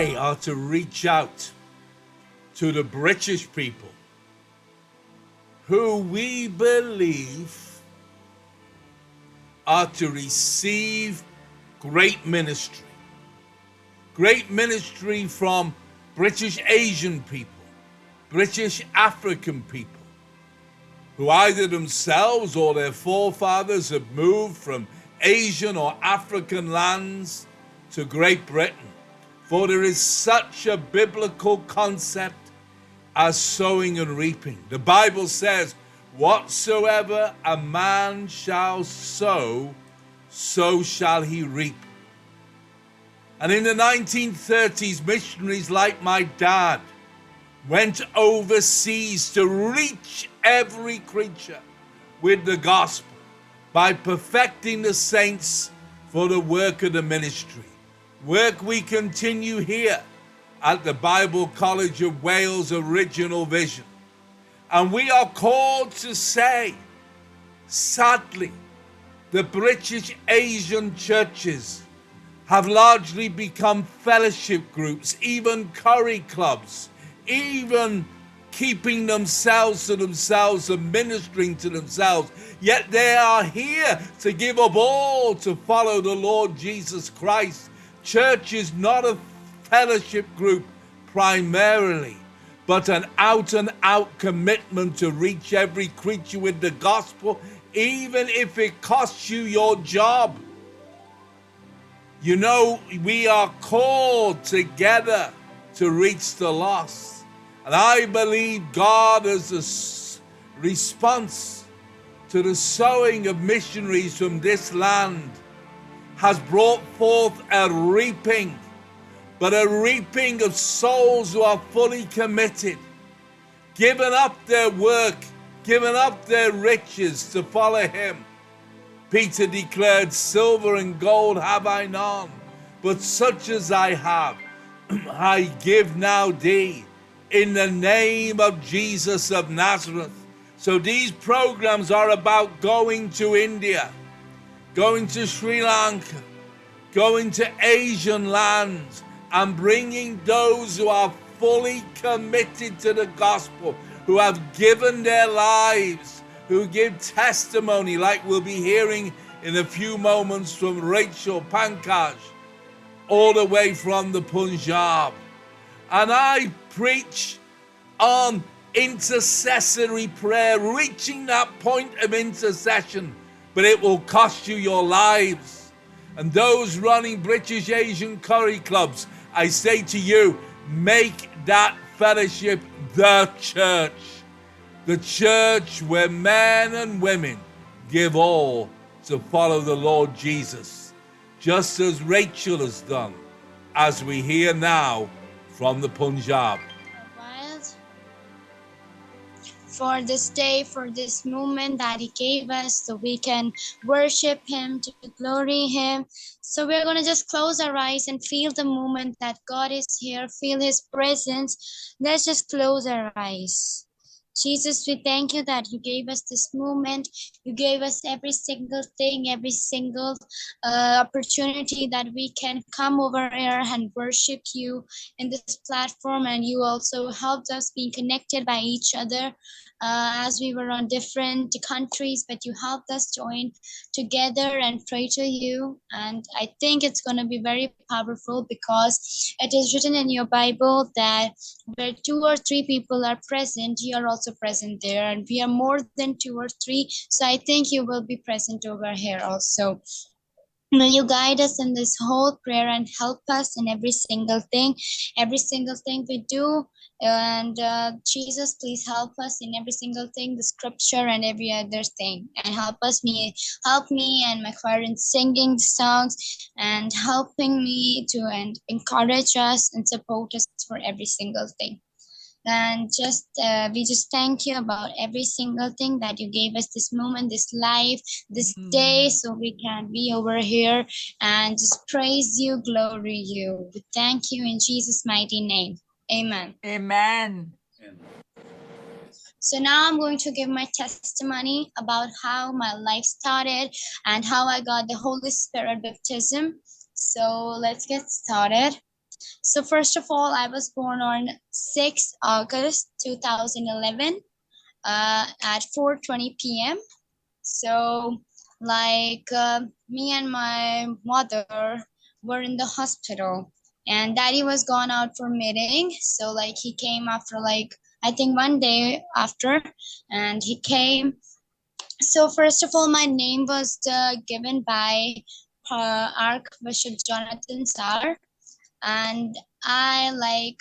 today are to reach out to the British people who we believe are to receive great ministry. Great ministry from British Asian people, British African people, who either themselves or their forefathers have moved from Asian or African lands to Great Britain. For there is such a biblical concept as sowing and reaping. The Bible says, whatsoever a man shall sow, so shall he reap. And in the 1930s, missionaries like my dad went overseas to reach every creature with the gospel by perfecting the saints for the work of the ministry. Work we continue here at the Bible College of Wales Original Vision. And we are called to say, sadly, the British Asian churches have largely become fellowship groups, even curry clubs, even keeping themselves to themselves and ministering to themselves. Yet they are here to give up all to follow the Lord Jesus Christ. Church is not a fellowship group primarily, but an out-and-out commitment to reach every creature with the gospel, even if it costs you your job. You know, we are called together to reach the lost. And I believe God, as a response to the sowing of missionaries from this land, has brought forth a reaping, but a reaping of souls who are fully committed, given up their work, given up their riches to follow him. Peter declared, silver and gold have I none, but such as I have, I give now thee, in the name of Jesus of Nazareth. So these programs are about going to India, going to Sri Lanka, going to Asian lands, and bringing those who are fully committed to the gospel, who have given their lives, who give testimony, like we'll be hearing in a few moments from Rachel Pankaj, all the way from the Punjab. And I preach on intercessory prayer, reaching that point of intercession, but it will cost you your lives. And those running British Asian curry clubs, I say to you, make that fellowship the church where men and women give all to follow the Lord Jesus, just as Rachel has done, as we hear now from the Punjab. For this day, for this moment that he gave us, so we can worship him, to glory him. So we're going to just close our eyes and feel the moment that God is here, feel his presence. Let's just close our eyes. Jesus, we thank you that you gave us this moment. You gave us every single thing, every single opportunity that we can come over here and worship you in this platform. And you also helped us being connected by each other as we were on different countries, but you helped us join together and pray to you. And I think it's going to be very powerful, because it is written in your Bible that where 2 or 3 people are present, you are also present there, and we are more than 2 or 3. So I think you will be present over here also. Will you guide us in this whole prayer and help us in every single thing we do? And Jesus, please help us in every single thing, the scripture and every other thing, and help me and my choir in singing songs, and helping me to and encourage us and support us for every single thing. And just we just thank you about every single thing that you gave us, this moment, this life, this day, so we can be over here and just praise you, glory you. We thank you in Jesus' mighty name. Amen. Amen. So now I'm going to give my testimony about how my life started and how I got the Holy Spirit baptism. So let's get started. So first of all, I was born on 6th August 2011 at 4:20 p.m. So me and my mother were in the hospital, and daddy was gone out for meeting. So he came after I think one day after, and he came. So first of all, my name was given by Archbishop Jonathan Sarr, and I like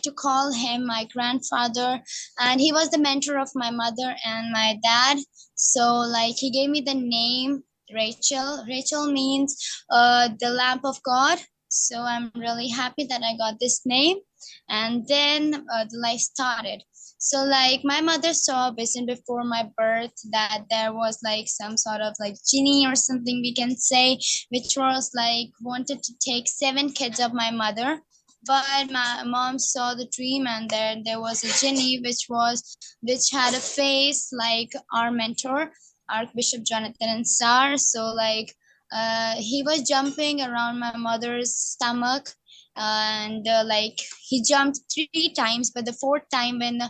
to call him my grandfather, and he was the mentor of my mother and my dad. So he gave me the name Rachel. Rachel means the lamp of God. So I'm really happy that I got this name. And then the life started. So my mother saw a vision before my birth that there was some sort of genie or something we can say, which was wanted to take 7 kids of my mother. But my mom saw the dream, and there was a genie which had a face like our mentor, Archbishop Jonathan Sarr. So he was jumping around my mother's stomach, and he jumped 3 times, but the fourth time when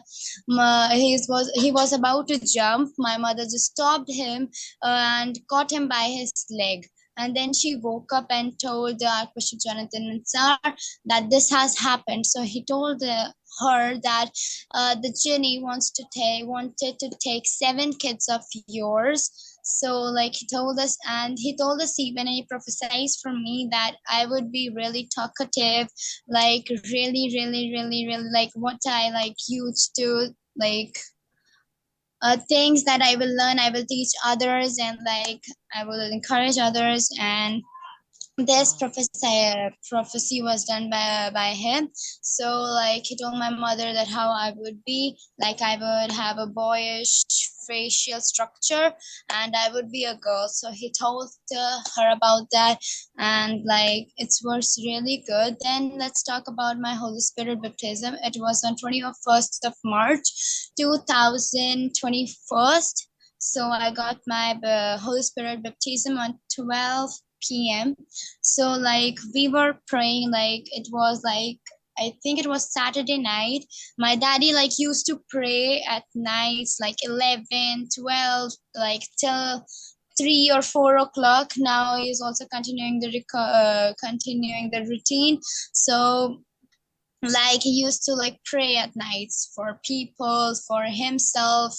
he was about to jump, my mother just stopped him and caught him by his leg. And then she woke up and told the Archbishop Jonathan Tsar that this has happened. So he told her that the genie wanted to take 7 kids of yours. So he told us, and he told us even, he prophesied for me that I would be really talkative, really like what I used to things that I will learn, I will teach others, and I will encourage others. And this prophecy was done by him. So he told my mother that how I would be, I would have a boyish facial structure, and I would be a girl. So he told her about that, and it was really good. Then let's talk about my Holy Spirit baptism. It was on 21st of March 2021. So I got my Holy Spirit baptism on 12 p.m. So we were praying, it was I think it was Saturday night. My daddy used to pray at nights 11, 12, till 3 or 4 o'clock. Now he's also continuing continuing the routine. So he used to pray at nights for people, for himself,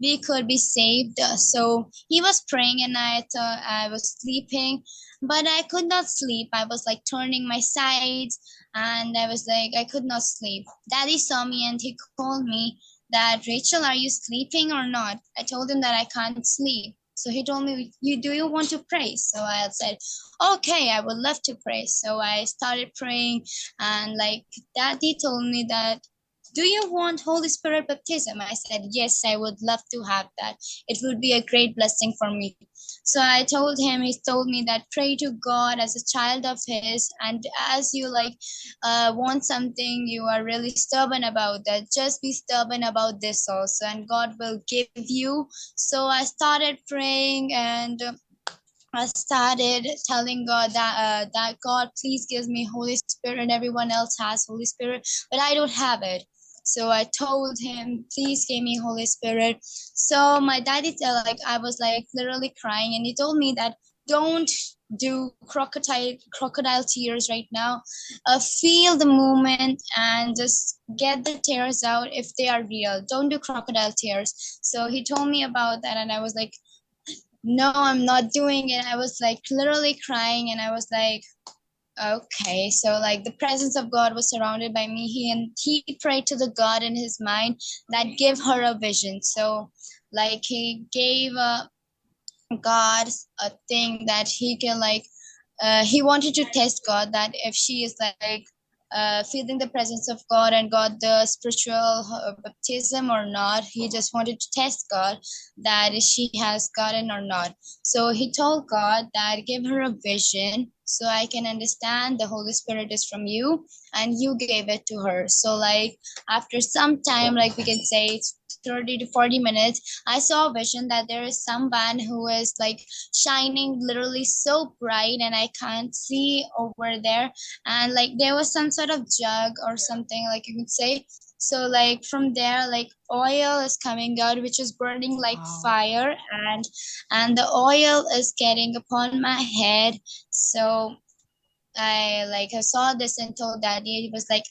we could be saved. So he was praying, and I thought I was sleeping, but I could not sleep. I was turning my sides, and I was I could not sleep. Daddy saw me, and he called me that, Rachel, are you sleeping or not? I told him that I can't sleep. So he told me, do you want to pray? So I said, okay, I would love to pray. So I started praying, and daddy told me that, do you want Holy Spirit baptism? I said, yes, I would love to have that. It would be a great blessing for me. So I told him, he told me that pray to God as a child of his, and as you want something, you are really stubborn about that, just be stubborn about this also, and God will give you. So I started praying, and I started telling God that God, please give me Holy Spirit. Everyone else has Holy Spirit, but I don't have it. So I told him, please give me Holy Spirit. So my daddy I was literally crying, and he told me that, don't do crocodile tears right now. Feel the moment and just get the tears out if they are real. Don't do crocodile tears. So he told me about that, and I was like, no, I'm not doing it. I was literally crying, and I was okay. So the presence of God was surrounded by me. He prayed to the God in his mind that give her a vision. So he gave God a thing that he can he wanted to test God, that if she is feeling the presence of God and got the spiritual baptism or not. He just wanted to test God that she has gotten or not. So he told God that give her a vision so I can understand the Holy Spirit is from you and you gave it to her. So like after some time, like we can say it's 30 to 40 minutes, I saw a vision that there is someone who is like shining literally so bright and I can't see over there. And like there was some sort of jug or something, like you could say. So like from there, like oil is coming out, which is burning like fire, and the oil is getting upon my head. So I saw this and told daddy. He was like,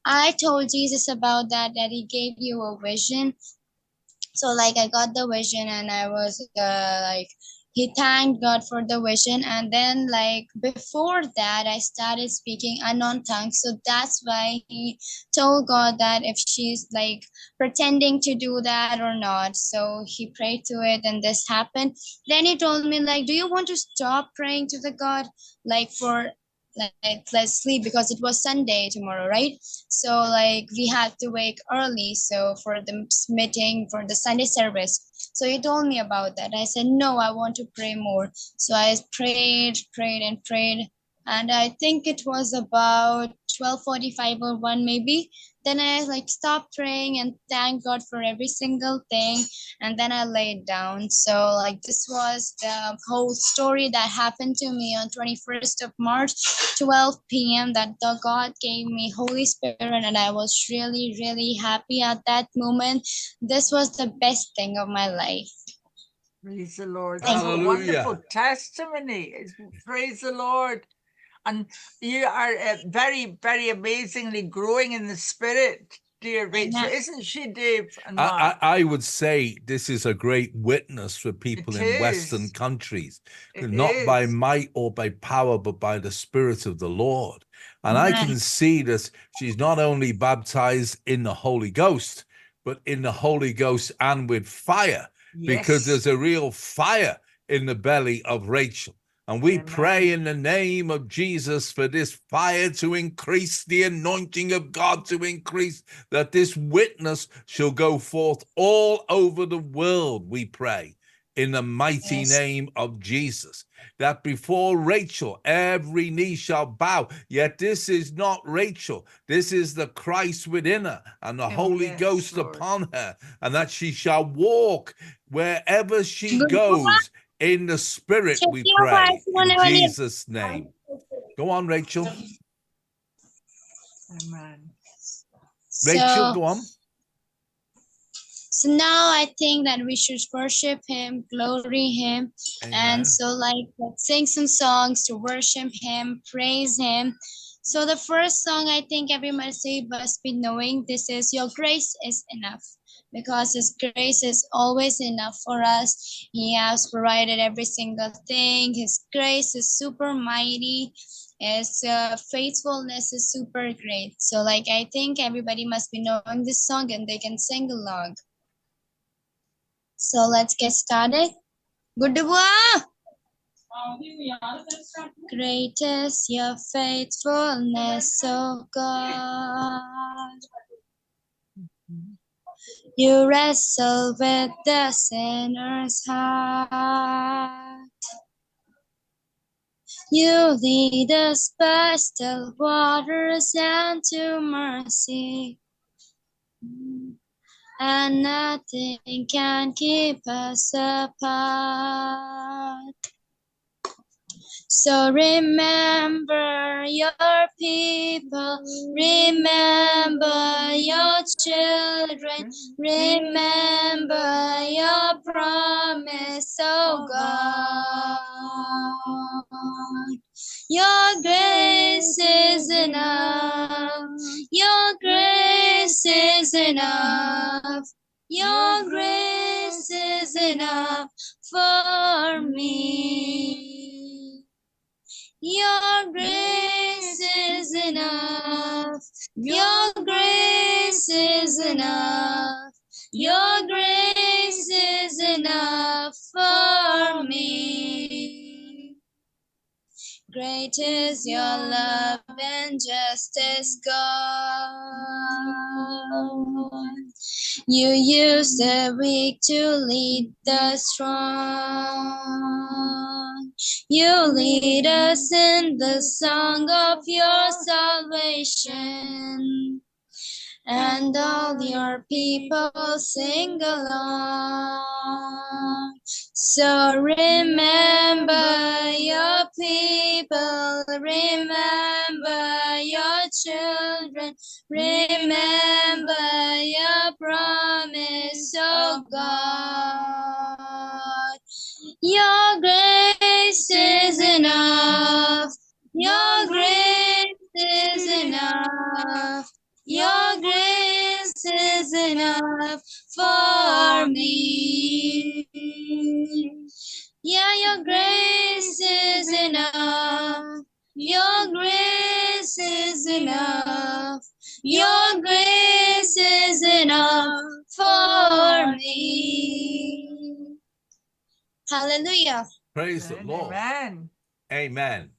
I told Jesus about that, that he gave you a vision. So like I got the vision and I was like, he thanked God for the vision. And then like before that I started speaking unknown tongues. So that's why he told God that if she's like pretending to do that or not. So he prayed to it and this happened. Then he told me like, do you want to stop praying to the God like for like let's sleep, because it was Sunday tomorrow, right? So like we had to wake early so for the meeting for the Sunday service. So he told me about that. I said no, I want to pray more. So I prayed, and I think it was about 12:45 or 1 maybe. Then I like stopped praying and thank God for every single thing, and then I laid down. So like this was the whole story that happened to me on 21st of March, 12 p.m. that the God gave me Holy Spirit, and I was really, really happy at that moment. This was the best thing of my life. Praise the Lord. Thank That's a Hallelujah. wonderful testimony. Praise the Lord. And you are very, very amazingly growing in the spirit, dear Rachel. Amen. Isn't she, Dave and Mark? I would say this is a great witness for people It in Western is. countries, It not by is. might or by power, but by the Spirit of the Lord. And I Amen. can see that she's not only baptized in the Holy Ghost, but in the Holy Ghost and with fire, because Yes. there's a real fire in the belly of Rachel. And we Amen. pray in the name of Jesus for this fire to increase, the anointing of God to increase, that this witness shall go forth all over the world, we pray, in the mighty Yes. name of Jesus. That before Rachel, every knee shall bow. Yet this is not Rachel. This is the Christ within her and the Holy Yes, Ghost Lord. upon her, and that she shall walk wherever she Good. goes. In the Spirit, we pray, in Jesus' name. Go on, Rachel. Amen. Rachel, go on. So now I think that we should worship him, glory him. Amen. And so like let's sing some songs to worship him, praise him. So the first song I think everybody must be knowing, this is Your Grace is Enough, because his grace is always enough for us. He has provided every single thing. His grace is super mighty. His faithfulness is super great. So like I think everybody must be knowing this song and they can sing along. So let's get started. Good boy. Great is your faithfulness, O God. You wrestle with the sinner's heart. You lead us by still waters and to mercy. And nothing can keep us apart. So remember your people, remember your children, remember your promise, oh God. Your grace is enough, your grace is enough, your grace is enough for me. Your grace is enough. Your grace is enough. Your grace is enough for me. Great is your love and justice, God. You use the weak to lead the strong. You lead us in the song of your salvation, and all your people sing along. So remember your people, remember your children, remember your promise, oh God. Your grace is enough. Your grace is enough. Your grace is enough for me. Yeah, your grace is enough. Your grace is enough. Your grace is enough for me. Hallelujah. Praise the Amen. Lord. Amen. Amen.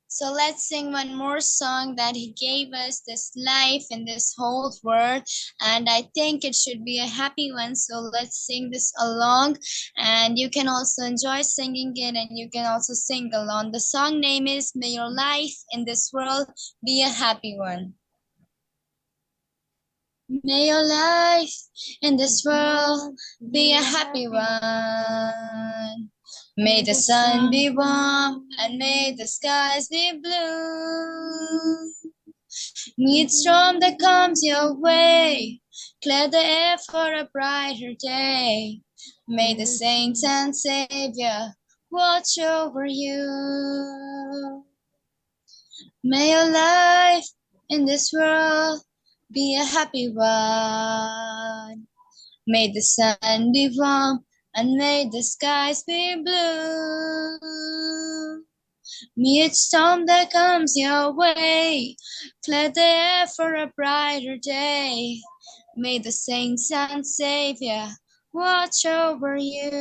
So let's sing one more song that He gave us this life and this whole world. And I think it should be a happy one. So let's sing this along. And you can also enjoy singing it and you can also sing along. The song name is May Your Life in This World Be a Happy One. May your life in this world be a happy one. May the sun be warm and may the skies be blue. Meet storm that comes your way, clear the air for a brighter day. May the saints and Savior watch over you. May your life in this world be a happy one. May the sun be warm and may the skies be blue. May each storm that comes your way clear the air for a brighter day. May the saints and Savior watch over you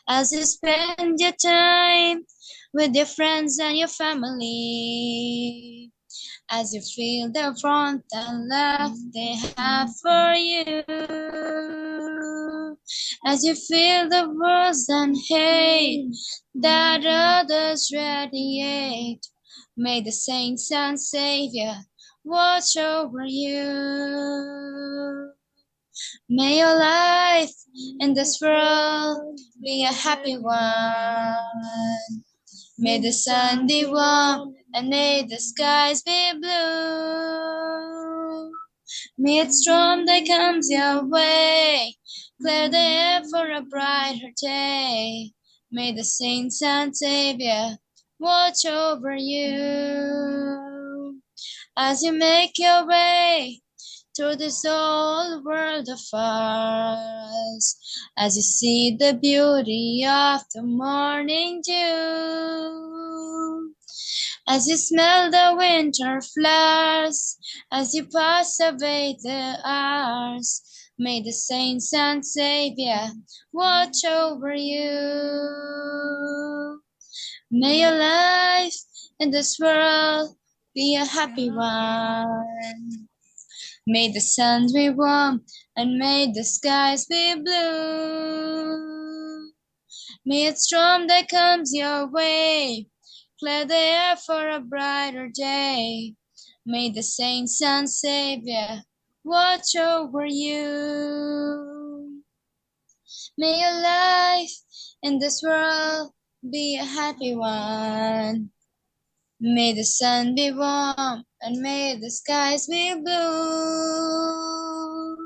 as you spend your time with your friends and your family. As you feel the warmth and love they have for you. As you feel the words and hate that others radiate. May the saints and Savior watch over you. May your life in this world be a happy one. May the sun be warm and may the skies be blue. May each storm that comes your way clear the air for a brighter day. May the saints and Savior watch over you as you make your way through this old world of ours, as you see the beauty of the morning dew, as you smell the winter flowers, as you pass away the hours, may the saints and Savior watch over you. May your life in this world be a happy one. May the sun be warm and may the skies be blue. May each storm that comes your way clear the air for a brighter day. May the saints and Savior watch over you. May your life in this world be a happy one. May the sun be warm and may the skies be blue.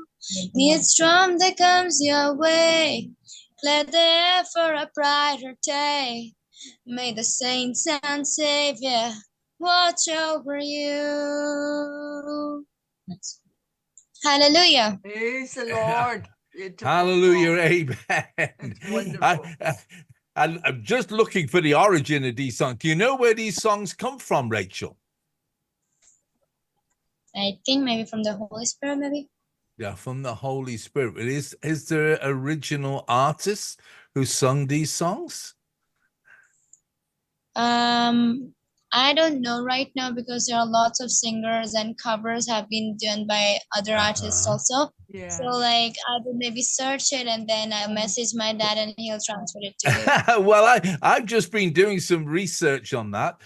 May each storm that comes your way clear the air for a brighter day. May the saints and Savior watch over you. Hallelujah. Praise the Lord. Beautiful Hallelujah. song. Amen. It's wonderful. I'm just looking for the origin of these songs. Do you know where these songs come from, Rachel? I think maybe from the Holy Spirit, maybe. Yeah, from the Holy Spirit. Is there original artists who sung these songs? I don't know right now because there are lots of singers and covers have been done by other artists also. So Yeah. like I will maybe search it and then I message my dad and he'll transfer it to you. Well, I've just been doing some research on that,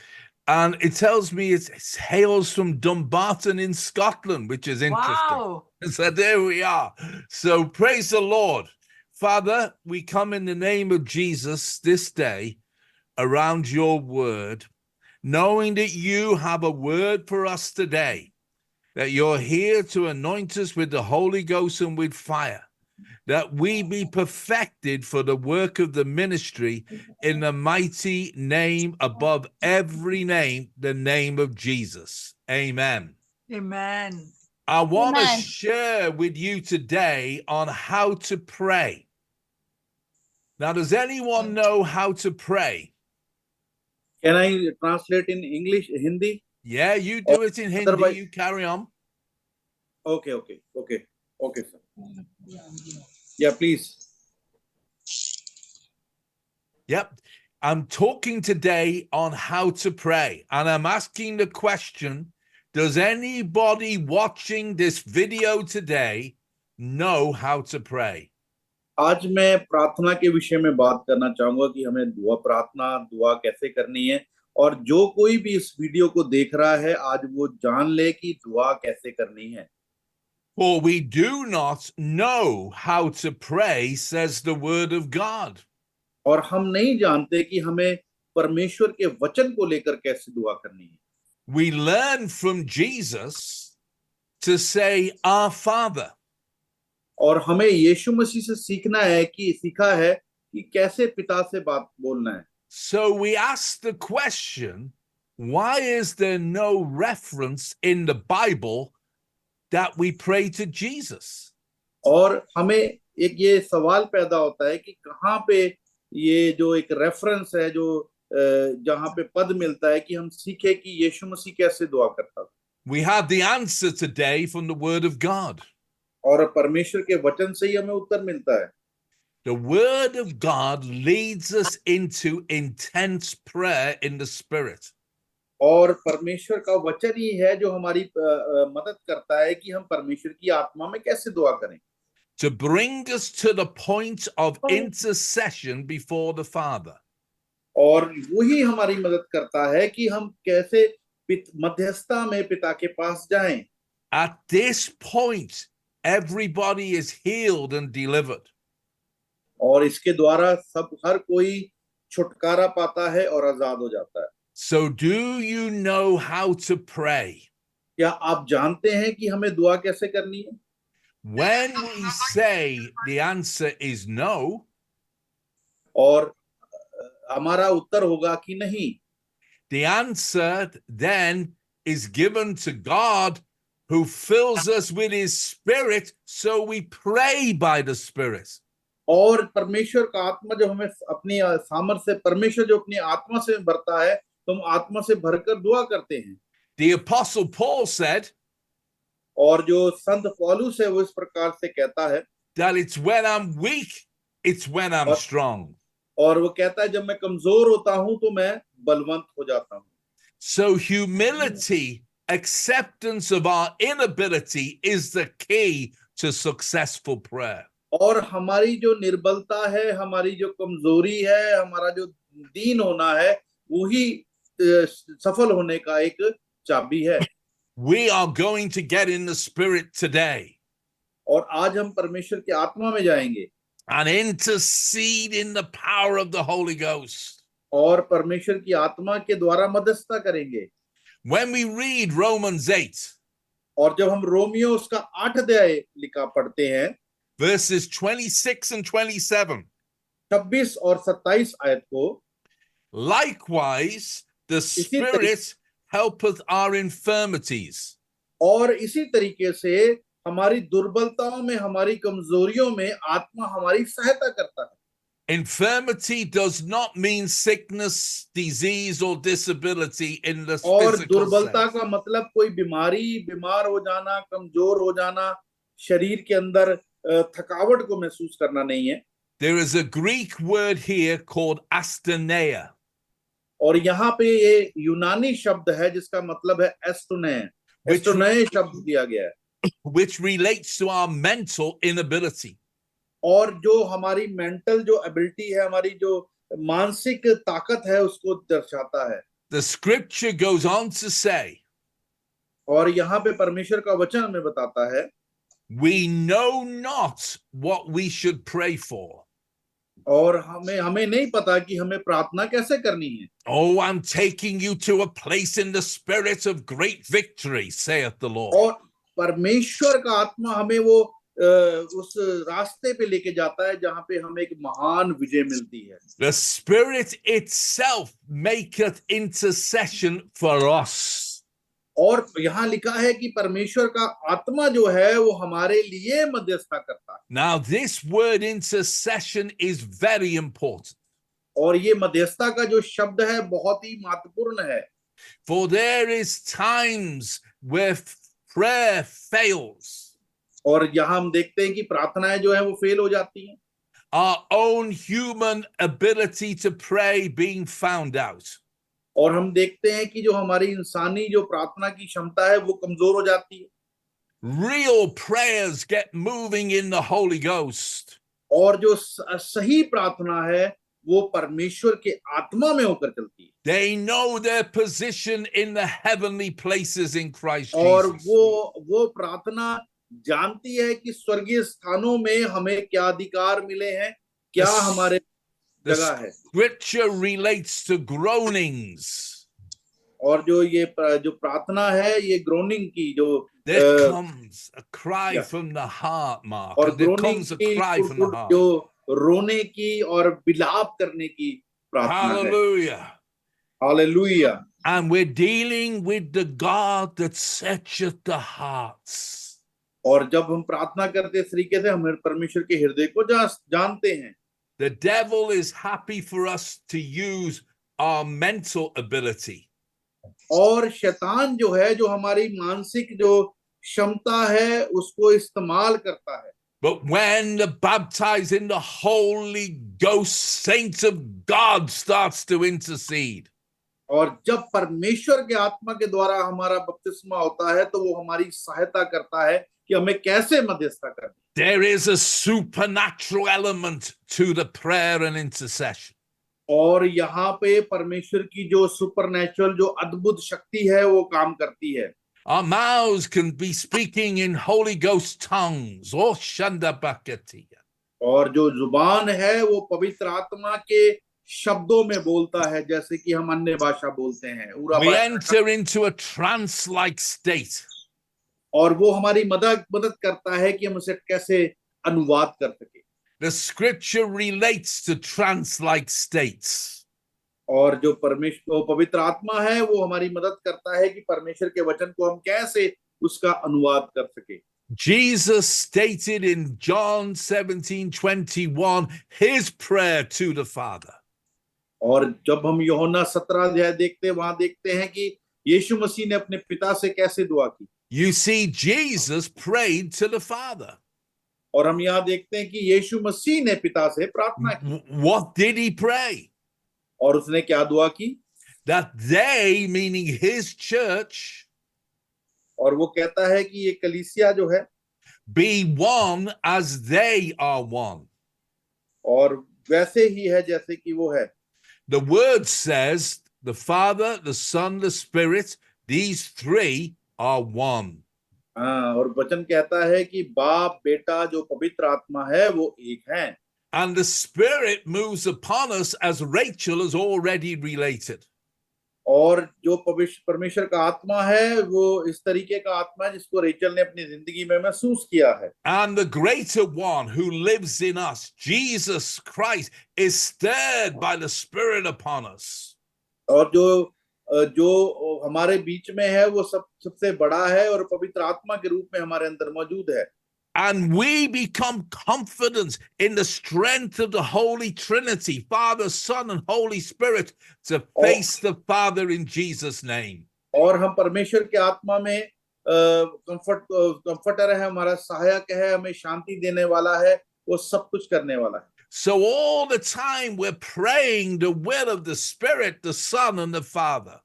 and it tells me it hails from Dumbarton in Scotland, which is interesting. Wow. So there we are. So praise the Lord. Father, we come in the name of Jesus this day around your word, knowing that you have a word for us today, that you're here to anoint us with the Holy Ghost and with fire, that we be perfected for the work of the ministry in the mighty name above every name, the name of Jesus. Amen. Amen. I want to Amen. share with you today on how to pray. Now, does anyone know how to pray? Can I translate in English, Hindi? Yeah, you do it in Hindi. Otherwise- You carry on. Okay, sir. Yeah, please. Yep. I'm talking today on how to pray, and I'm asking the question, does anybody watching this video today know how to pray? आज मैं प्रार्थना के विषय में बात करना चाहूंगा कि हमें दुआ कैसे करनी है, और जो कोई भी इस वीडियो को देख रहा है आज वो जान ले कि दुआ कैसे करनी है. For we do not know how to pray, says the word of God. और हम नहीं जानते कि हमें परमेश्वर के वचन को लेकर कैसे दुआ करनी है. We learn from Jesus to say, Our Father. और हमें यीशु मसीह से सीखा है कि कैसे पिता से बात बोलना है. So we ask the question, why is there no reference in the Bible that we pray to Jesus? और हमें एक ये सवाल पैदा होता है कि कहाँ पे ये जो एक रेफरेंस है जो जहाँ पे पद मिलता है कि हम सीखे कि यीशु मसीह कैसे दुआ करता था. We have the answer today from the Word of God. और परमेश्वर के वचन से ही हमें उत्तर मिलता है. The Word of God leads us into intense prayer in the Spirit. और परमेश्वर का वचन ही है जो हमारी मदद करता है कि हम परमेश्वर की आत्मा में कैसे दुआ करें. To bring us to the point of intercession before the Father. और वही हमारी मदद करता है कि हम कैसे मध्यस्थता में पिता के पास जाएं. At this point, everybody is healed and delivered. और इसके द्वारा हर कोई छुटकारा पाता है और आजाद हो जाता है. So do you know how to pray? क्या आप जानते हैं कि हमें दुआ कैसे करनी है? When we say the answer is no, और हमारा उत्तर होगा कि नहीं, the answer then is given to God, who fills us with his Spirit, so we pray by the Spirit. और परमेश्वर का आत्मा जो हमें अपनी सामर्थ्य से, परमेश्वर जो अपनी आत्मा से भरता है, तो हम आत्मा से भरकर दुआ करते हैं. The Apostle Paul said और जो संत पौलुस है वो इस प्रकार से कहता है that it's when I'm weak, it's when I'm strong. और वो कहता है जब मैं कमजोर होता हूं तो मैं बलवंत हो जाता हूं. So humility, acceptance of our inability is the key to successful prayer. और हमारी जो निर्बलता है, हमारी जो कमजोरी है, हमारा जो दीन होना है, वही सफल होने का एक चाबी है. We are going to get in the Spirit today और आज हम परमेश्वर की आत्मा में जाएंगे and intercede in the power of the Holy Ghost. और परमेश्वर की आत्मा के द्वारा मध्यस्थता करेंगे. When we read Romans 8, और जब हम रोमियो उसका 8 अध्याय लिखा पढ़ते हैं, verses 26 and 27, 26 और 27 आयत को, likewise, the Spirit helpeth our infirmities. और इसी तरीके से हमारी दुर्बलताओं में, हमारी कमजोरियों में आत्मा हमारी सहायता करता है. Infirmity does not mean sickness, disease, or disability in the और physical दुर्बलता sense. का मतलब कोई बीमारी, बीमार हो जाना, कमजोर हो जाना, शरीर के अंदर थकावट को महसूस करना नहीं है. There is a Greek word here called asthenia. और यहाँ पे ये यूनानी शब्द है जिसका मतलब है एस्टोने। Which- एस्टोने शब्द दिया गया है which relates to our mental inability. और जो हमारी मेंटल जो एबिलिटी है, हमारी जो मानसिक ताकत है, उसको दर्शाता है। The scripture goes on to say, और यहाँ पे परमेश्वर का वचन हमें बताता है, we know not what we should pray for. और हमें नहीं पता कि हमें प्रार्थना कैसे करनी है। Oh, I'm taking you to a place in the spirit of great victory, saith the Lord. और परमेश्वर का आत्मा हमें वो उस रास्ते पे लेके जाता है जहां पे हमें एक महान विजय मिलती है। The spirit itself maketh intercession for us. और यहाँ लिखा है कि परमेश्वर का आत्मा जो है वो हमारे लिए मध्यस्थता करता है। Now, this word intercession is very important. और ये मध्यस्थता का जो शब्द है बहुत ही महत्वपूर्ण है। For there is times where prayer fails. और यहाँ हम देखते हैं कि प्रार्थनाएं जो है वो फेल हो जाती हैं। Our own human ability to pray being found out. और हम देखते हैं कि जो हमारी इंसानी जो प्रार्थना की क्षमता है वो कमजोर हो जाती है। Real prayers get moving in the Holy Ghost. और जो सही प्रार्थना है वो परमेश्वर के आत्मा में होकर चलती है। They know their position in the heavenly places in Christ और Jesus. वो प्रार्थना जानती है कि स्वर्गीय स्थानों में हमें क्या अधिकार मिले हैं, क्या हमारे The जगह है। scripture relates to groanings. और जो ये जो प्रार्थना है ये ग्रोनिंग की जो There comes a cry yeah. from the heart, Mark. और There ग्रोनिंग comes a की cry from the heart. जो रोने की और विलाप करने की प्रार्थना है। Hallelujah. Hallelujah. And we're dealing with the God that searcheth the hearts. और जब हम प्रार्थना करते इस तरीके से हम परमेश्वर के हृदय को जानते हैं। The devil is happy for us to use our mental ability. और शैतान जो है जो हमारी मानसिक जो क्षमता है उसको इस्तेमाल करता है। But when the baptized in the Holy Ghost saints of God starts to intercede, और जब परमेश्वर के आत्मा के द्वारा हमारा बपतिस्मा होता है तो वो हमारी सहायता करता है कि हमें कैसे मध्यस्थता करनी। there is a supernatural element to the prayer and intercession. और यहाँ पे परमेश्वर की जो सुपरनैचुरल जो अद्भुत शक्ति है वो काम करती है। Our mouths can be speaking in Holy Ghost tongues. Oh, Shanda Bakatiya. और जो जुबान है वो पवित्र आत्मा के शब्दों में बोलता है, जैसे कि हम अन्य भाषा बोलते हैं। We enter into a trance-like state. और वो हमारी मदद करता है कि हम उसे कैसे अनुवाद कर सके। The scripture relates to trance-like states. और जो परमेश्वर पवित्र आत्मा है वो हमारी मदद करता है कि परमेश्वर के वचन को हम कैसे उसका अनुवाद कर सके। Jesus stated in John 17:21 his prayer to the Father. और जब हम यूहन्ना 17 अध्याय देखते हैं वहां देखते हैं कि यीशु मसीह ने अपने पिता से कैसे दुआ की। You see, Jesus prayed to the Father. और हम यहाँ देखते हैं कि यीशु मसीह ने पिता से प्रार्थना की। What did he pray? और उसने क्या दुआ की? That they, meaning his church, और वो कहता है कि ये कलीसिया जो है be one as they are one. और वैसे ही है जैसे कि वो है। The word says the Father, the Son, the Spirit, these three are one. हाँ, और वचन कहता है कि बाप बेटा जो पवित्र आत्मा है वो एक है। And the Spirit moves upon us as Rachel has already related. और जो परमेश्वर का आत्मा है वो इस तरीके का आत्मा है जिसको रेचल ने अपनी जिंदगी में महसूस किया है। And the greater one who lives in us, Jesus Christ, is stirred by the Spirit upon us. और जो हमारे बीच में है वो सबसे बड़ा है और पवित्र आत्मा के रूप में हमारे अंदर मौजूद है। And we become confident in the strength of the Holy Trinity, Father, Son, and Holy Spirit, to face the Father in Jesus' name. और हम परमेश्वर के आत्मा में कंफर्टर है, हमारा सहायक है, हमें शांति देने वाला है, वो सब कुछ करने वाला है। So all the time we're praying the will of the Spirit, the Son, and the Father.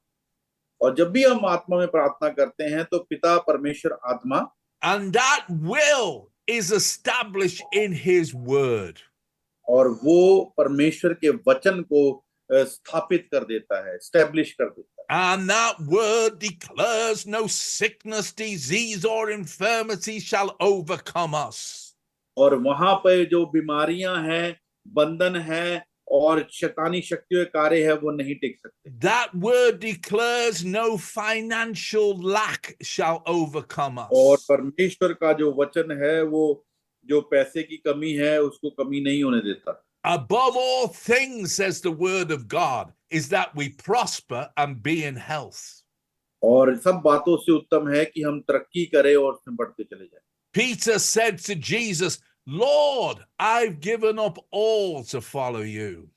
और जब भी हम आत्मा में प्रार्थना करते हैं तो पिता परमेश्वर आत्मा, And that will is established in His Word. और वो परमेश्वर के वचन को स्थापित कर देता है, एस्टैब्लिश कर देता है। And that word declares no sickness, disease, or infirmity shall overcome us. और वहां पे जो बीमारियां हैं, बंधन है और शैतानी शक्तियों के कार्य है, वो नहीं टिक सकते। That word declares no financial lack shall overcome और us. परमेश्वर का जो वचन है वो जो पैसे की कमी है उसको कमी नहीं होने देता। Above all things, says the word of God, is that we prosper and be in health. और सब बातों से उत्तम है कि हम तरक्की करें और उसमें बढ़ते चले जाएं। Peter said to Jesus, Lord, I've given up all to follow you.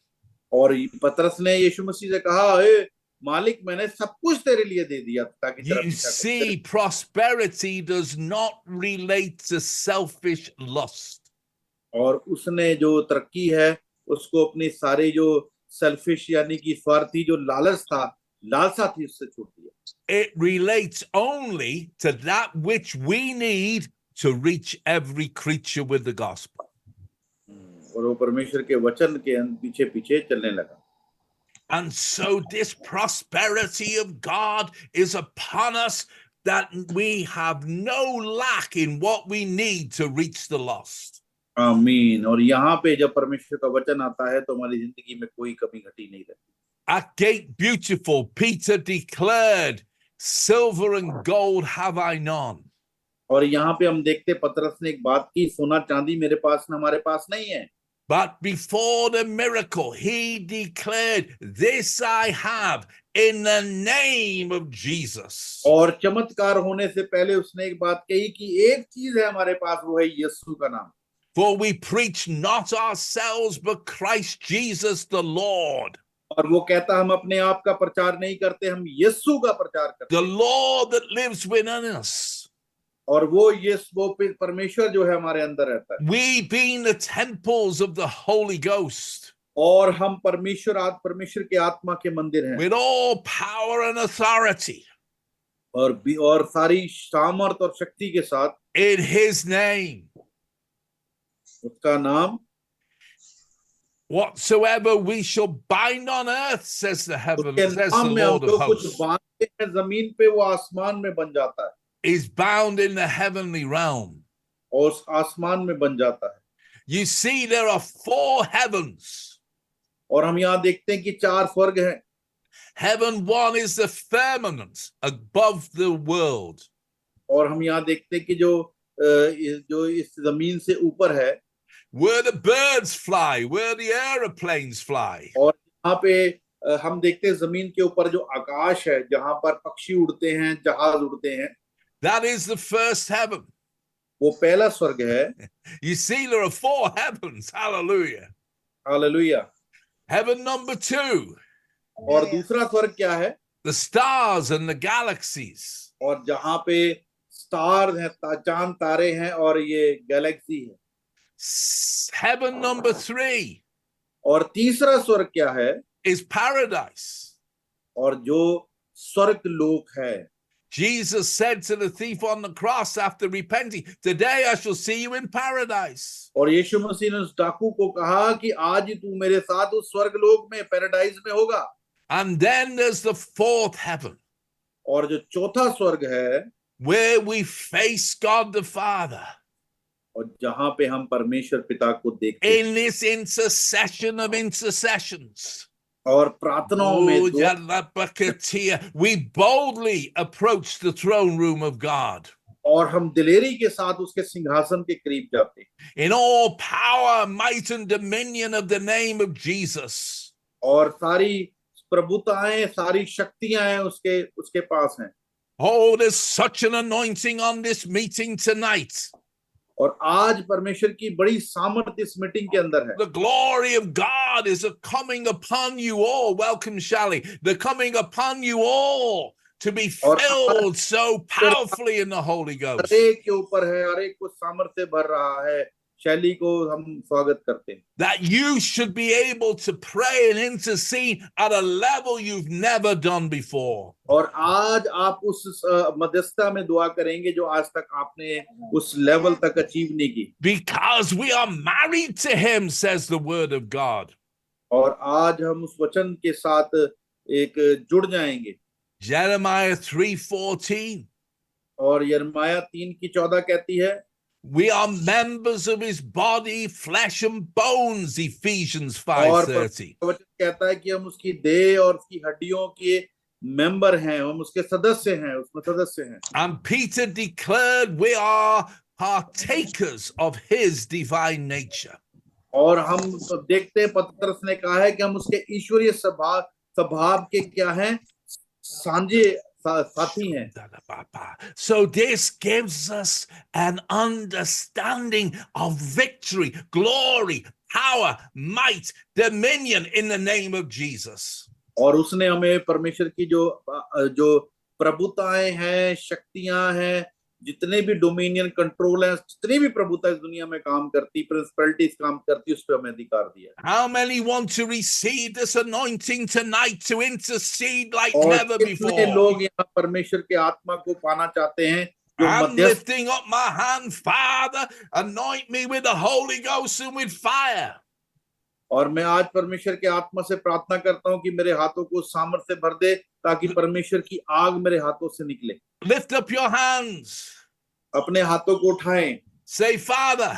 और पतरस ने यीशु मसीह से कहा, हे मालिक, मैंने सब कुछ तेरे लिए दे दिया ताकि तेरा You पीछा see, करूं। prosperity does not relate to selfish lust. और उसने जो तरक्की है उसको अपनी सारी जो सेल्फिश यानी कि स्वार्थी जो लालच था, लालसा थी, उससे छूट दिया। It relates only to that which we need to reach every creature with the gospel. और वो परमेश्वर के वचन के पीछे पीछे चलने लगा। And so this prosperity of God is upon us, that we have no lack in what we need to reach the lost. आमीन। और यहाँ पे जब परमेश्वर का वचन आता है तो हमारी जिंदगी में कोई कमी घटी नहीं रहती। At Gate Beautiful, Peter declared, silver and gold have I none. और यहाँ पे हम देखते पतरस ने एक बात की, सोना चांदी मेरे पास न हमारे पास नहीं है। But before the miracle, he declared, this I have in the name of Jesus. और चमत्कार होने से पहले उसने एक बात कही कि एक चीज है हमारे पास, वो है यीशु का नाम। For we preach not ourselves, but Christ Jesus the Lord. और वो कहता, हम अपने आप का प्रचार नहीं करते, हम यीशु का प्रचार करते The Lord that lives within us. और वो परमेश्वर जो है हमारे अंदर रहता है। We being the temples of the Holy Ghost. और हम परमेश्वर के आत्मा के मंदिर हैं। With all power and authority. और सारी सामर्थ और शक्ति के साथ। In His name. उसका नाम। Whatsoever we shall bind on earth, says the heaven, उसके says the नाम में हम Lord जो of कुछ hosts, बांधते हैं जमीन पे वो आसमान में बन जाता है। is bound in the heavenly realm. और आसमान में बन जाता है। You see, there are 4 heavens. और हम यहाँ देखते हैं कि 4 स्वर्ग हैं। Heaven 1 is the firmament above the world. और हम यहाँ देखते हैं कि जो इस जमीन से ऊपर है, where the birds fly, where the aeroplanes fly. और यहाँ पे हम देखते हैं जमीन के ऊपर जो आकाश है, जहां पर पक्षी उड़ते हैं, जहाज उड़ते हैं, That is the first heaven. वो पहला स्वर्ग है। You see, there are 4 heavens. Hallelujah. Hallelujah. Heaven number 2. और दूसरा स्वर्ग क्या है? The stars and the galaxies. और जहां पे स्टार हैं, चांद तारे हैं और ये गैलेक्सी है। Heaven number 3. और तीसरा स्वर्ग क्या है? Is paradise. और जो स्वर्ग लोक है। Jesus said to the thief on the cross after repenting, today I shall see you in paradise. और यीशु मसीह ने उस डाकू को कहा कि आज तू मेरे साथ उस स्वर्ग लोक में, पैराडाइज में होगा। And then there's the 4th heaven. और जो चौथा स्वर्ग है, where we face God the Father. और जहां पे हम परमेश्वर पिता को देखते हैं। In this intercession of intercessions. और प्रार्थनाओं में we boldly approach the throne room of God. और हम दिलेरी के साथ उसके सिंहासन के करीब जाते हैं। In all power, might and dominion of the name of Jesus. और सारी प्रभुताएं, सारी शक्तियां हैं उसके पास हैं। Oh, there's such an anointing on this meeting tonight. और आज परमेश्वर की बड़ी सामर्थ इस मीटिंग के अंदर है। The glory of God is coming upon you all. Welcome, Shally. They're coming upon you all to be filled so powerfully in the Holy Ghost. हर एक के ऊपर है, हर एक को सामर्थ से भर रहा है, शैली को हम स्वागत करते हैं। that you should be able to pray and intercede at a level you've never done before. और आज आप उस मध्यस्थता में दुआ करेंगे जो आज तक आपने उस लेवल तक अचीव नहीं की। Because we are married to him, says the word of God. और आज हम उस वचन के साथ एक जुड़ जाएंगे। Jeremiah 3:14. और यिर्मयाह 3:14 कहती है, We are members of his body, flesh and bones, Ephesians और 5:30. वचन कहता है कि हम उसकी देह और उसकी हड्डियों के मेंबर हैं, हम उसके सदस्य हैं, उसमें सदस्य हैं। And Peter declared we are partakers of his divine nature. और हम देखते हैं पतरस ने कहा है कि हम उसके ईश्वरीय स्वभाव के क्या हैं, साथी हैं। So this gives us an understanding of victory, glory, power, might, dominion in the name of Jesus. और उसने हमें परमेश्वर की जो प्रभुताएं हैं, शक्तियां हैं, जितने भी डोमिनियन कंट्रोल है, जितनी भी प्रभुता इस दुनिया में काम करती, प्रिंसिपलिटीज काम करती, उस पर हमें अधिकार दिया। How many want to receive this anointing tonight to intercede like और never कितने before? लोग यहाँ परमेश्वर के आत्मा को पाना चाहते हैं जो I'm मध्यस्थ। lifting up my hand, Father, anoint me with the Holy Ghost and with fire. और मैं आज परमेश्वर के आत्मा से प्रार्थना करता हूँ कि मेरे हाथों को सामर्थ्य से भर दे ताकि परमेश्वर की आग मेरे हाथों से निकले। Lift up your hands. अपने हाथों को उठाएं, Say, Father,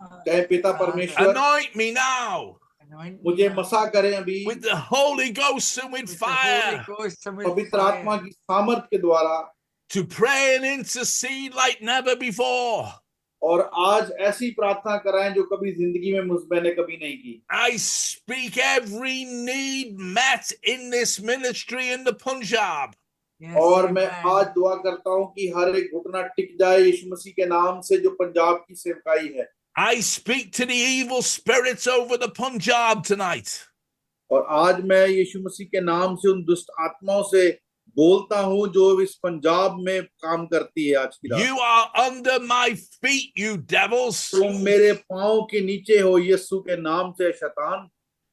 कहे पिता परमेश्वर, anoint me now Anoint me मुझे now मसा करें अभी with the Holy Ghost and with with the Holy fire Ghost and with पवित्र आत्मा fire, की सामर्थ के द्वारा, to pray and intercede like never before. और आज ऐसी प्रार्थना कराएं जो कभी जिंदगी में मैंने कभी नहीं की। I speak every need met in this ministry in the Punjab. yes, और मैं amen. आज दुआ करता हूँ कि हर एक घुटना टिक जाए यीशु मसीह के नाम से जो पंजाब की सेवकाई है। I speak to the evil spirits over the Punjab tonight. और आज मैं यीशु मसीह के नाम से उन दुष्ट आत्माओं से बोलता हूँ जो इस पंजाब में काम करती है आज की रात। You are under my feet, you devils. तुम मेरे पांव के नीचे हो यीशु के नाम से शैतान।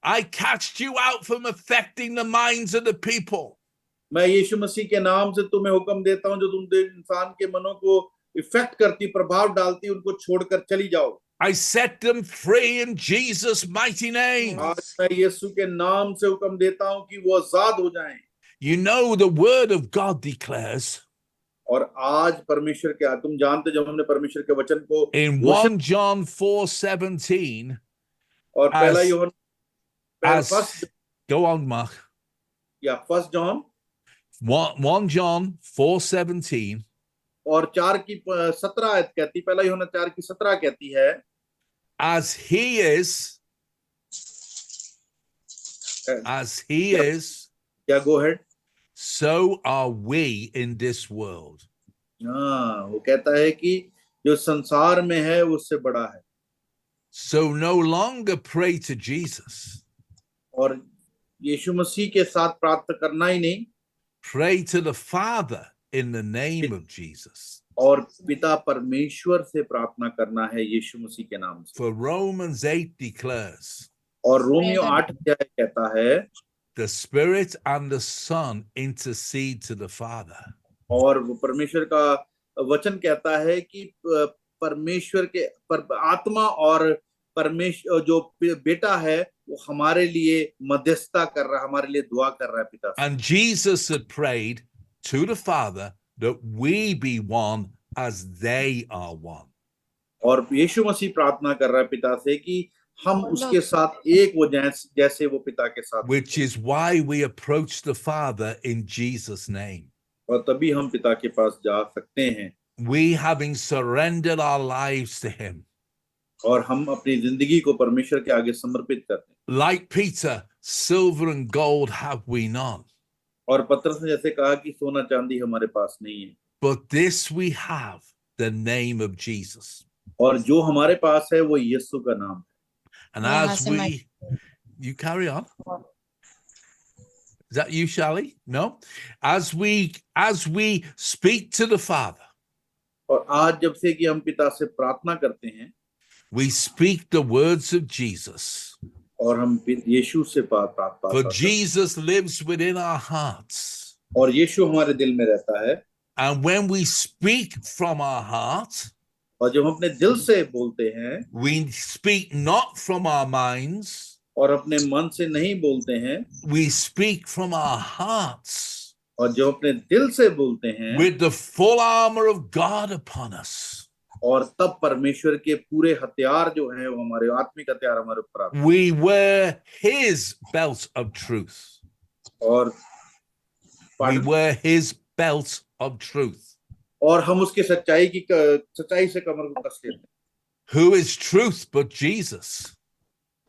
I cast you out from affecting the minds of the people. मैं यीशु मसीह के नाम से तुम्हें हुक्म देता हूँ जो तुम इंसान के मनों को इफेक्ट करती, प्रभाव डालती, उनको छोड़कर चली जाओ। I set them free in Jesus' mighty name. आज मैं यीशु के नाम से हुक्म देता हूँ कि वो आजाद हो जाएं। You know the word of God declares और आज परमेश्वर के, तुम जानते जब हमने परमेश्वर के वचन को in 1 John 4:17 और पहला as- यूहन्ना as go on, Mark. First John 1 John 4:17 और 4:17 आयत कहती, पहला यूहन्ना 4:17 कहती है, as he is, क्या गो head. so are we in this world. हाँ, वो कहता है कि जो संसार में है उससे बड़ा है। So no longer pray to Jesus. और यीशु मसीह के साथ प्रार्थना करना ही नहीं, Pray to the Father in the name of Jesus. और पिता परमेश्वर से प्रार्थना करना है यीशु मसीह के नाम से। For Romans 8 declares, और रोमियो 8 अध्याय कहता है, the Spirit and the Son intercede to the Father. और वो परमेश्वर का वचन कहता है कि परमेश्वर के आत्मा और परमेश्वर जो बेटा है वो हमारे लिए मध्यस्थता कर रहा है, हमारे लिए दुआ कर रहा है पिता से। And Jesus had prayed to the Father that we be one as they are one. और यीशु मसीह प्रार्थना कर रहा है पिता से कि हम उसके साथ एक हो जाएं जैसे वो पिता के साथ। Which is why we approach the Father in Jesus' name. और तभी हम पिता के पास जा सकते हैं। We having surrendered our lives to him. और हम अपनी जिंदगी को परमेश्वर के आगे समर्पित करते हैं। Like Peter, silver and gold have we none. और पतरस ने जैसे कहा कि सोना चांदी हमारे पास नहीं है, But this we have, the name of Jesus. और जो हमारे पास है वो यीशु का नाम है। And Yeah, as so we, you carry on. Is that you, Shally? No. As we speak to the Father, और आज जब से कि हम पिता से प्रार्थना करते हैं, We speak the words of Jesus. और हम यीशु से बात For करते हैं Jesus lives within our hearts. और यीशु हमारे दिल में रहता है And when we speak from our heart, और जब हम अपने दिल से बोलते हैं we speak not from our minds, और अपने मन से नहीं बोलते हैं we speak from our hearts और जो अपने दिल से बोलते हैं with the full armor of God upon us. और तब परमेश्वर के पूरे हथियार जो हैं वो हमारे आत्मिक हथियार हमारे ऊपर आते हैं We wear his belt of truth. और We wear his belt of truth. और हम उसके सच्चाई से कमर को कस लेते हैं Who is truth but Jesus?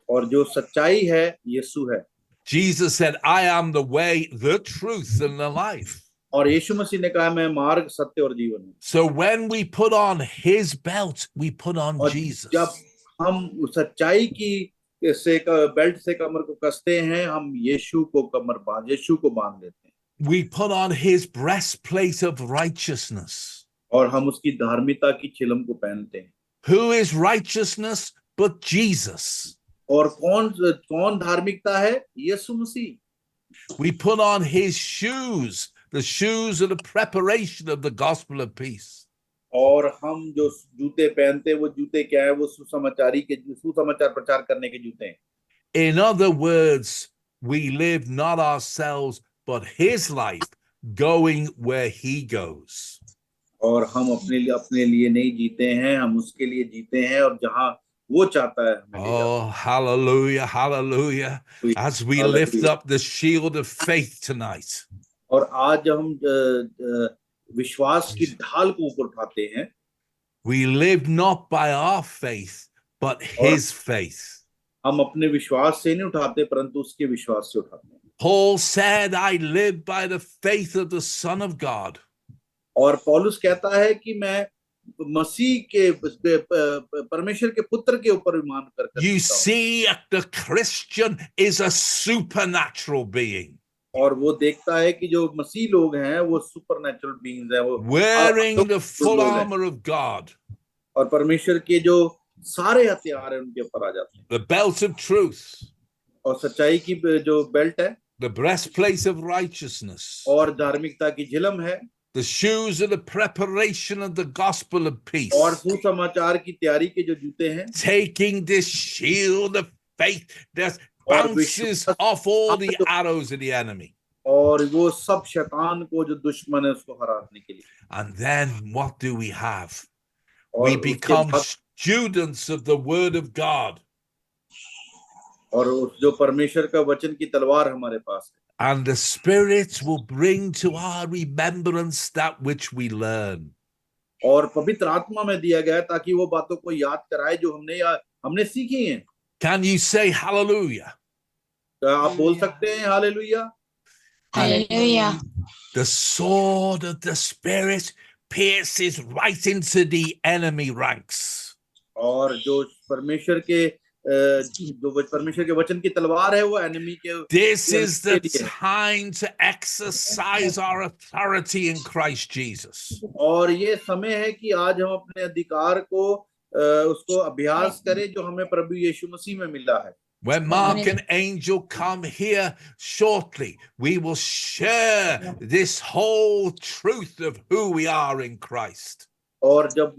और जो सच्चाई है यीशु है Jesus said, I am the way, the truth, and the life. और यीशु मसीह ने कहा मैं मार्ग सत्य और जीवन हूँ So when we put on his belt, we put on और Jesus. जब हम सच्चाई की से बेल्ट से कमर को कसते हैं हम यीशु को बांध देते हैं We put on his breastplate of righteousness. और हम उसकी धार्मिकता की चिलम को पहनते हैं Who is righteousness but Jesus? और कौन धार्मिकता है यीशु मसीह We put on his shoes, the shoes of the preparation of the gospel of peace. और हम जो जूते पहनते हैं वो जूते क्या है वो सुसमाचार प्रचार करने के जूते हैं In other words, we live not ourselves, but his life going where he goes. और हम अपने लिए नहीं जीते हैं हम उसके लिए जीते हैं और जहां वो चाहता है हमें ले जाता Oh, hallelujah, hallelujah. है। As we Hallelujah. lift up the shield of faith tonight, और आज जब हम विश्वास की ढाल को ऊपर उठाते हैं we live not by our faith, but his faith. हम अपने विश्वास से नहीं उठाते परंतु उसके विश्वास से उठाते हैं Paul said, I live by the faith of the Son of God. और पौलुस कहता है कि मैं मसीह के परमेश्वर के पुत्र के ऊपर ईमान कर You see, the Christian is a supernatural being, और वो देखता है कि जो मसीह लोग हैं वो सुपरनैचुरल बीइंग्स हैं वो wearing the full लोग हैं। armor of God, और परमेश्वर के जो सारे हथियार हैं उनके ऊपर आ जाते हैं the belt of truth, और सच्चाई की जो बेल्ट है the breastplate of righteousness, और धार्मिकता की झिलम है the shoes of the preparation of the gospel of peace, और सुसमाचार की तैयारी के जो जूते हैं taking this shield of faith that bounces off all the arrows of the enemy. और वो सब शैतान को जो दुश्मन है उसको हराने के लिए And then what do we have? और We उसके become बाद- students of the word of God. और उस जो परमेश्वर का वचन की तलवार हमारे पास है And the Spirit will bring to our remembrance that which we learn. और पवित्र आत्मा में दिया गया है ताकि वो बातों को याद कराए जो हमने सीखी हैं Can you say hallelujah? तो आप बोल सकते हैं hallelujah Hallelujah. The sword of the Spirit pierces right into the enemy ranks. और जो परमेश्वर के वचन की तलवार है वो एनिमी के This is the के लिए है। time to exercise our authority in Christ Jesus. और ये समय है कि आज हम अपने अधिकार को उसको अभ्यास करें जो हमें प्रभु यीशु मसीह में मिला है When Mark and Angel come here shortly, we will share this whole truth of who we are in Christ. और जब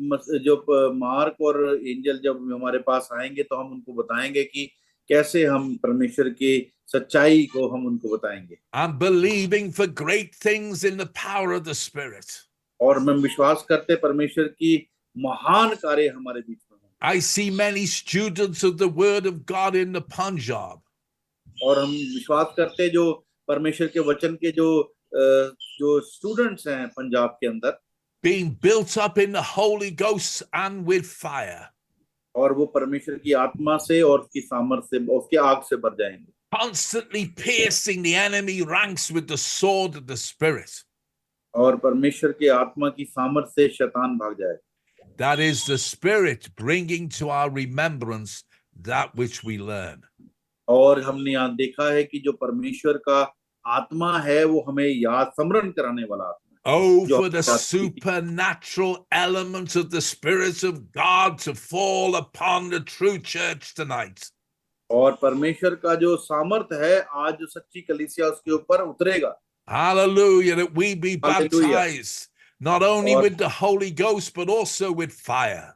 मार्क और एंजल जब हमारे पास आएंगे तो हम उनको बताएंगे कि कैसे हम परमेश्वर की सच्चाई को हम उनको बताएंगे I'm believing for great things in the power of the Spirit. और मैं विश्वास करते परमेश्वर की महान कार्य हमारे बीच में हों। I see many students of the Word of God in the Punjab. और हम विश्वास करते जो परमेश्वर के वचन के जो स्टूडेंट्स हैं पंजाब के अंदर Being built up in the Holy Ghost and with fire. और वो परमेश्वर की आत्मा से और उसकी सामर्थ से उसके आग से भर जाएंगे Constantly piercing the enemy ranks with the sword of the Spirit. और परमेश्वर के आत्मा की सामर्थ से शैतान भाग जाए That is the Spirit bringing to our remembrance that which we learn. और हमने यहाँ देखा है कि जो परमेश्वर का आत्मा है वो हमें याद स्मरण कराने वाला आत्मा है Oh, जो for the आपके साथ की थी। supernatural element of the Spirit of God to fall upon the true church tonight. और परमेश्वर का जो सामर्थ है आज जो सच्ची कलीसिया उसके ऊपर उतरेगा। Hallelujah, that we be hallelujah. baptized not only और with the Holy Ghost, but also with fire.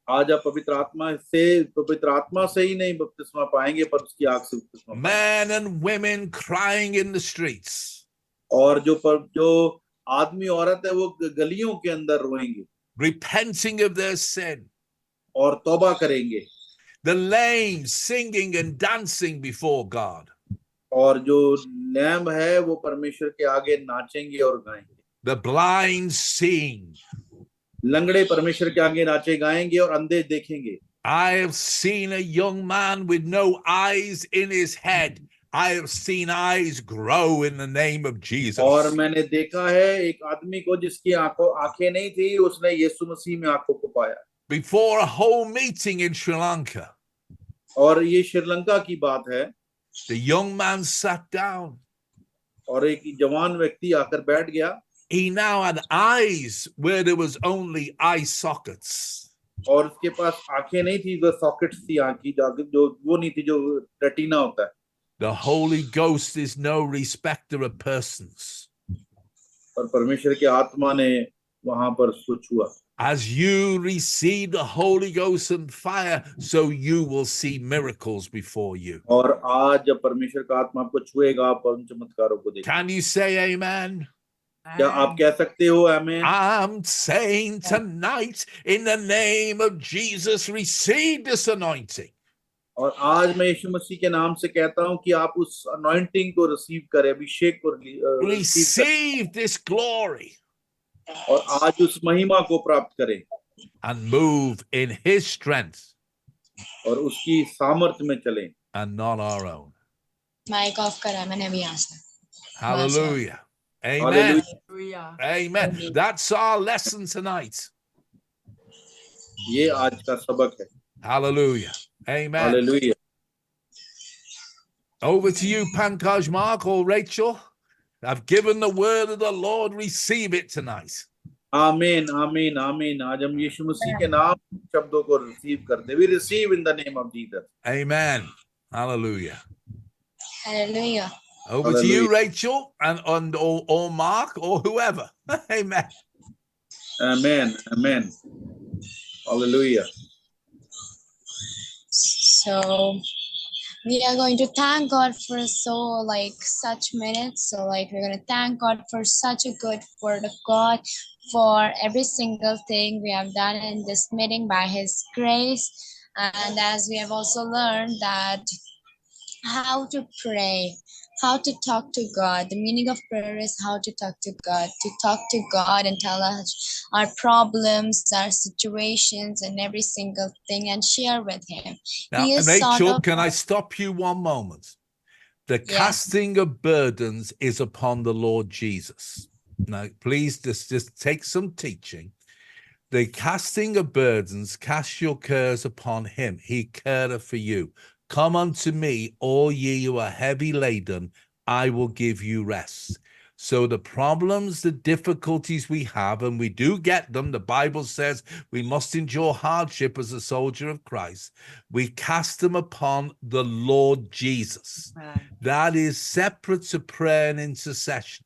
आज आप पवित्र आत्मा से ही नहीं बपतिस्मा पाएंगे पर उसकी आग से बपतिस्मा पाएंगे। Men and women crying in the streets, और जो आदमी औरत है वो गलियों के अंदर रोएंगे repenting of their sin. और तौबा करेंगे। The lame singing and dancing before God. और जो लैम है वो परमेश्वर के आगे नाचेंगे और गाएंगे। The blind seeing. लंगड़े परमेश्वर के आगे नाचे गाएंगे और अंधे देखेंगे। I have seen a young man with no eyes in his head. I have seen eyes grow in the name of Jesus. और मैंने देखा है एक आदमी को जिसकी आंखें नहीं थी, उसने यीशु मसीह में आंखों को पाया। Before a whole meeting in Sri Lanka, और ये श्रीलंका की बात है। the young man sat down. और एक जवान व्यक्ति आकर बैठ गया। He now had eyes where there was only eye sockets. और उसके पास आंखें नहीं थी, वो सॉकेट्स थी आंख की, जो वो नहीं थी जो रेटिना होता है। The Holy Ghost is no respecter of persons. और परमेश्वर की आत्मा ने वहां पर उसको छुआ। As you receive the Holy Ghost and fire, so you will see miracles before you. और आज जब परमेश्वर का आत्मा आपको छुएगा आप उन चमत्कारों को देखेंगे। Can you say amen? क्या आप कह सकते हो आमीन? I'm saying tonight, in the name of Jesus, receive this anointing. और आज मैं यीशु मसीह के नाम से कहता हूं कि आप उस अनॉइंटिंग को रिसीव करें, अभिषेक को रिसीव Receive this glory करें और आज उस महिमा को प्राप्त करें and move in his strength और उसकी सामर्थ्य में चलें and not our own. Mic off करा मैंने अभी यहाँ से। Hallelujah. Amen. Hallelujah. Hallelujah. Amen. That's our lesson tonight. ये आज का सबक है। Hallelujah. Amen. Hallelujah. Over to you, Pankaj, Mark, or Rachel. I've given the word of the Lord. Receive it tonight. आमीन आमीन आमीन। आज हम यीशु मसीह के नाम शब्दों को रिसीव करते। We receive in the name of Jesus. Amen. Hallelujah. Hallelujah. Over to you, Rachel, and or Mark, or whoever. Amen. Amen. Amen. Hallelujah. So we are going to thank God for such minutes. So we're going to thank God for such a good word of God, for every single thing we have done in this meeting by His grace. And as we have also learned that how to pray, how to talk to God. The meaning of prayer is how to talk to God and tell us our problems, our situations, and every single thing, and share with Him. Now, He is Rachel, can I stop you one moment? The casting of burdens is upon the Lord Jesus. Now, please just take some teaching. The casting of burdens, cast your cares upon him. He careth for you. Come unto me, all ye who are heavy laden, I will give you rest. So the problems, the difficulties we have, and we do get them, the Bible says we must endure hardship as a soldier of Christ. We cast them upon the Lord Jesus. Amen. That is separate to prayer and intercession.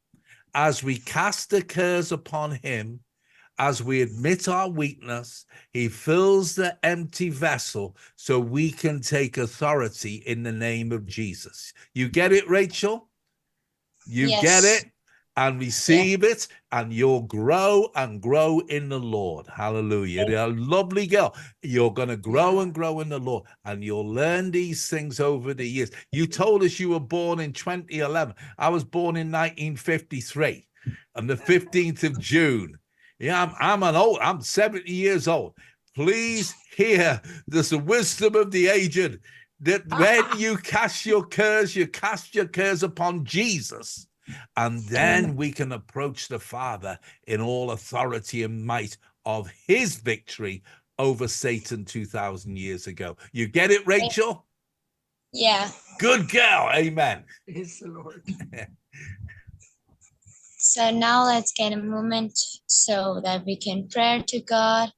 As we cast the cares upon him, as we admit our weakness, he fills the empty vessel so we can take authority in the name of Jesus. You get it, Rachel? You get it and receive it, and you'll grow and grow in the Lord. Hallelujah. You're a lovely girl. You're going to grow and grow in the Lord, and you'll learn these things over the years. You told us you were born in 2011. I was born in 1953 on the 15th of June. Yeah, I'm 70 years old. Please hear this wisdom of the aged, that when you cast your cares upon Jesus, and then we can approach the Father in all authority and might of his victory over Satan 2,000 years ago. You get it, Rachel? Yeah. Good girl. Amen. Praise the Lord. So now let's get a moment so that we can pray to God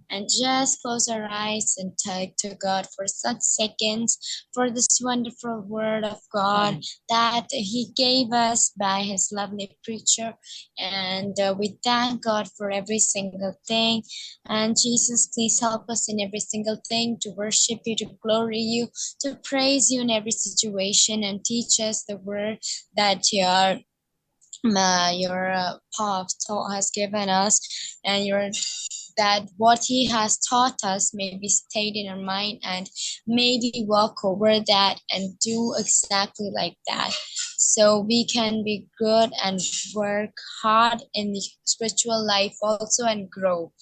and just close our eyes and talk to God for such seconds for this wonderful word of God that He gave us by His lovely preacher. And we thank God for every single thing. And Jesus, please help us in every single thing to worship you, to glory you, to praise you in every situation, and teach us the word that your apostle has given us, and that what he has taught us may be stayed in our mind, and maybe walk over that and do exactly like that, so we can be good and work hard in the spiritual life also and grow.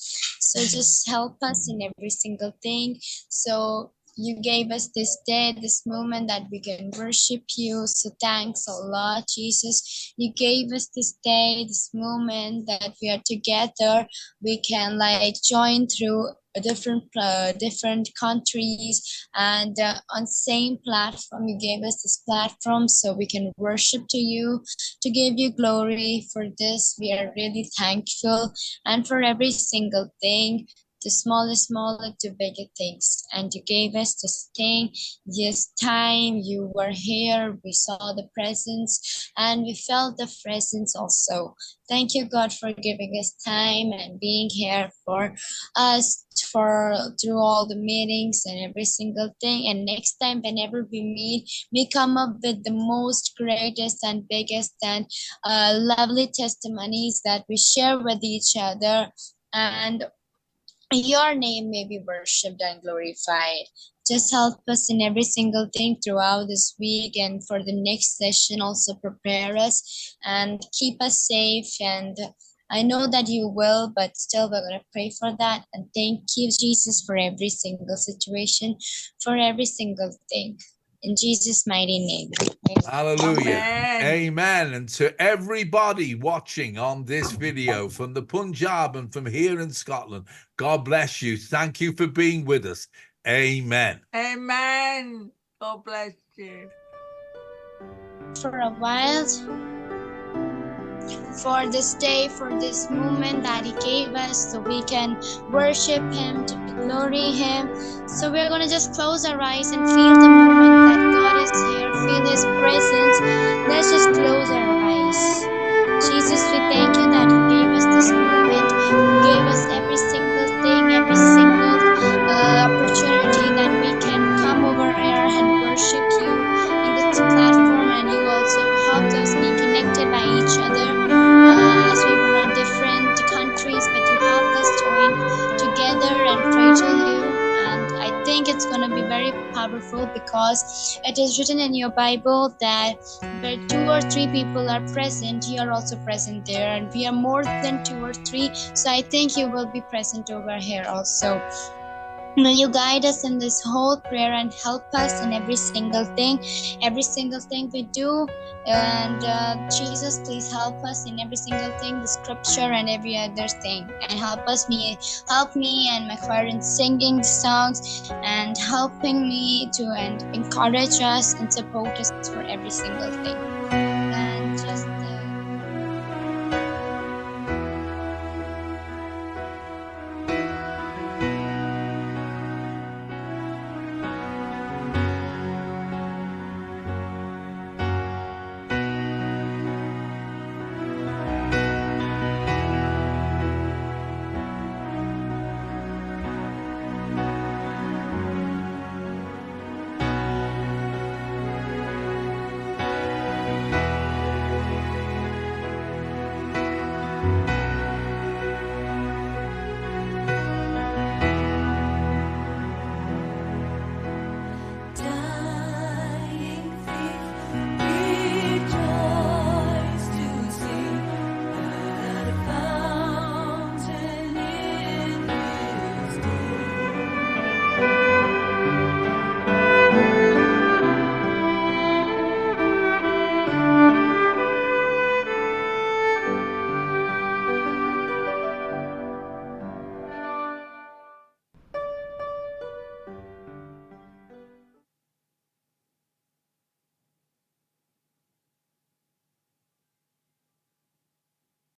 So just help us in every single thing. So you gave us this day, this moment that we can worship you. So thanks a lot, Jesus. You gave us this day, this moment that we are together. We can like join through a different countries, and on same platform. You gave us this platform so we can worship to you, to give you glory. For this we are really thankful, and for every single thing, the smallest to bigger things. And you gave us this thing, this time you were here, we saw the presence and we felt the presence also. Thank you, God, for giving us time and being here for us, for through all the meetings and every single thing. And next time, whenever we meet, we come up with the most greatest and biggest and lovely testimonies that we share with each other, and your name may be worshipped and glorified. Just help us in every single thing throughout this week, and for the next session also prepare us and keep us safe. And I know that you will, but still we're going to pray for that. And thank you, Jesus, for every single situation, for every single thing. In Jesus' mighty name. Amen. Hallelujah. Amen. Amen. And to everybody watching on this video from the Punjab and from here in Scotland, God bless you. Thank you for being with us. Amen. Amen. God bless you. For a while, for this day, for this moment that He gave us, so we can worship Him, to glory Him. So we're going to just close our eyes and feel the moment that God is here, feel His presence. Let's just close our eyes. Jesus, we thank you that you gave us this moment. You gave us every single thing, every single opportunity that we can come over here and worship you in this platform. And you also helped us being connected by each other as we were on different countries, but you helped us join together and pray to you. And I think it's going to be very powerful, because it is written in your Bible that where 2 or 3 people are present, you are also present there, and we are more than 2 or 3. So I think you will be present over here also. Will you guide us in this whole prayer and help us in every single thing we do? And Jesus, please help us in every single thing, the scripture and every other thing, and help me and my choir in singing the songs, and helping me to and encourage us and support us for every single thing.